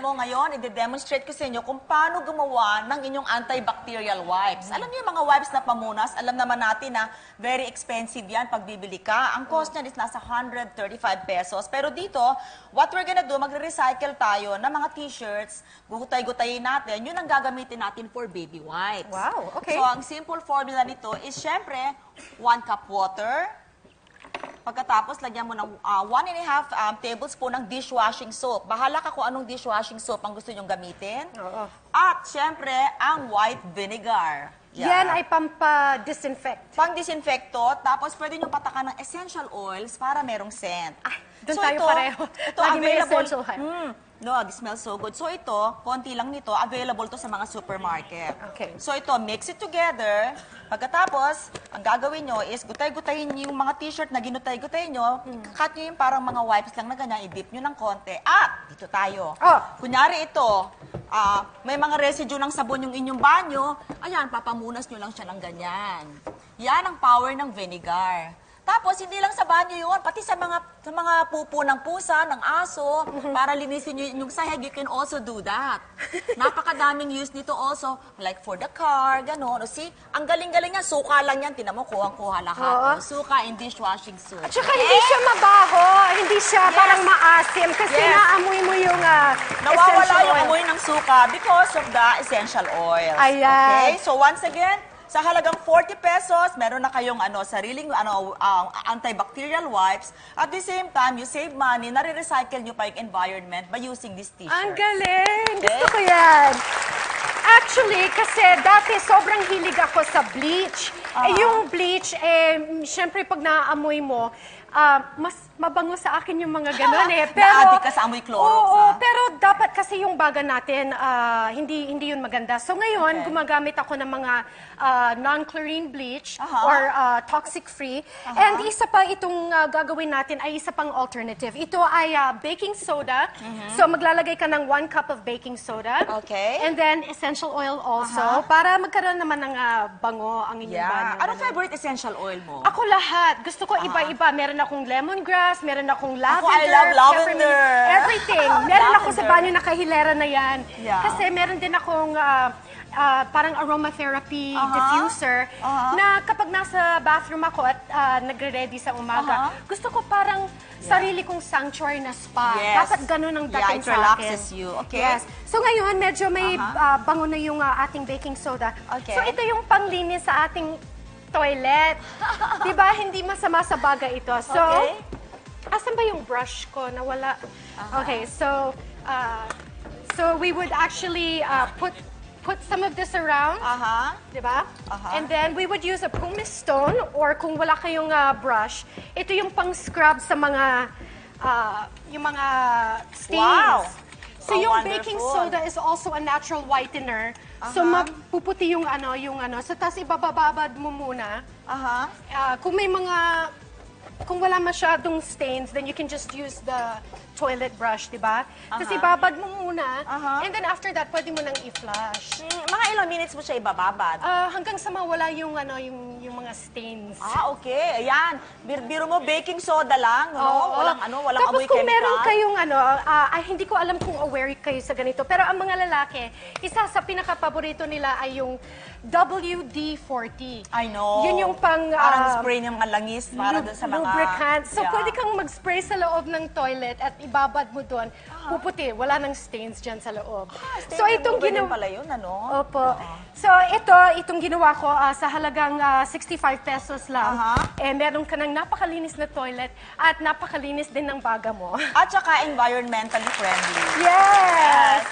Alam mo, ngayon, i-demonstrate ko sa inyo kung paano gumawa ng inyong antibacterial wipes. Alam niyo yung mga wipes na pamunas, alam naman natin na very expensive yan pag bibili ka. Ang cost niyan is nasa 135 pesos. Pero dito, what we're gonna do, magre-recycle tayo ng mga t-shirts, gugutay-gutayin natin, yun ang gagamitin natin for baby wipes. Wow, okay. So, ang simple formula nito is, syempre, 1 cup water. Pagkatapos, lagyan mo ng 1.5 tablespoon ng dishwashing soap. Bahala ka kung anong dishwashing soap ang gusto nyong gamitin. Oo. At, syempre, ang white vinegar. Yan ay pampa-disinfect. Pang-disinfecto, tapos pwede nyo patakan ng essential oils para merong scent. Doon tayo pareho. Ito Lagi may available. essential oil. No, it smells so good. So ito, konti lang nito, available to sa mga supermarket. Okay. So ito, mix it together. Pagkatapos, ang gagawin nyo is gutay-gutayin nyo yung mga t-shirt na ginutay-gutay nyo. Cut nyo yung parang mga wipes lang na ganyan, i-dip nyo ng konti. At, dito tayo. Kunyari ito, may mga residue ng sabon yung inyong banyo. Ayan, papamunas nyo lang siya ng ganyan. Yan ang power ng vinegar. Tapos, hindi lang sa banyo yun, pati sa mga pupo ng pusa, ng aso, para linisin nyo yung sahig, you can also do that. Napakadaming use nito also, like for the car, gano'n. See, ang galing-galing yan, suka lang yan, tinan mo, kuha lahat. Suka and dishwashing soap. At saka hindi siya mabaho, hindi siya parang maasim, kasi naamoy mo yung nawawala essential yung oil. amoy ng suka because of the essential oils. Ayan. Okay, so once again, sa halagang 40 pesos, meron na kayong sariling antibacterial wipes. At the same time, you save money, nare-recycle nyo pa yung environment by using this t-shirt. Ang galing! Gusto ko yan. Actually, kasi dati sobrang hilig ako sa bleach. Yung bleach, syempre pag naaamoy mo, mas mabango sa akin yung mga gano'n eh. Pero, na-addict ka sa amoy Clorox, oo, pero dapat kasi yung baga natin, hindi yun maganda. So ngayon, gumagamit ako ng mga non-chlorine bleach or toxic-free. And isa pa itong gagawin natin ay isa pang alternative. Ito ay baking soda. So maglalagay ka ng 1 cup of baking soda. Okay. And then essential oil also. Para magkaroon naman ng bango ang inyong banyo. Ano favorite essential oil mo? Ako lahat. Gusto ko iba-iba. Meron akong lemongrass, meron akong lavender. I love lavender. Everything. Meron ako sa banyo na kahilera na yan. Yeah. Kasi meron din akong parang aromatherapy diffuser na kapag nasa bathroom ako at nagre-ready sa umaga, gusto ko parang sarili kong sanctuary na spa. Yes. Dapat ganun ang dating it sa akin. relaxes you. Okay. Yes. So ngayon, medyo may bango na yung ating baking soda. Okay. So ito yung panglinis sa ating toilet. Diba, hindi masama sa bagay ito. So, asan ba yung brush ko? Nawala. Okay, so we would actually put some of this around. Diba? And then we would use a pumice stone or kung wala kayong brush, ito yung pang-scrub sa mga yung mga stains. Wow! So yung baking soda is also a natural whitener. So mapuputi yung So tas ibabababad mo muna. Kung wala masyadong stains, then you can just use the toilet brush, di ba? Tapos ibabad mo muna. And then after that, pwede mo nang i-flush. Mga ilang minutes mo siya ibababad? Hanggang sa mawala yung mga stains. Okay. Ayan. Biro mo, baking soda lang, no? Walang Tapos amoy kung chemical. meron kayong hindi ko alam kung aware kayo sa ganito, pero ang mga lalaki, isa sa pinaka-paborito nila ay yung WD-40. I know. Yun yung parang spray ng mga langis para dun sa mga lubricant. So pwede kang mag-spray sa loob ng toilet at ibabad mo doon. Puputi, wala nang stains dyan sa loob. So itong ginawa pala yun, ano? Opo. So itong ginawa ko sa halagang 65 pesos lang. Meron ka ng napakalinis na toilet at napakalinis din ng baga mo. At saka environmentally friendly. Yes!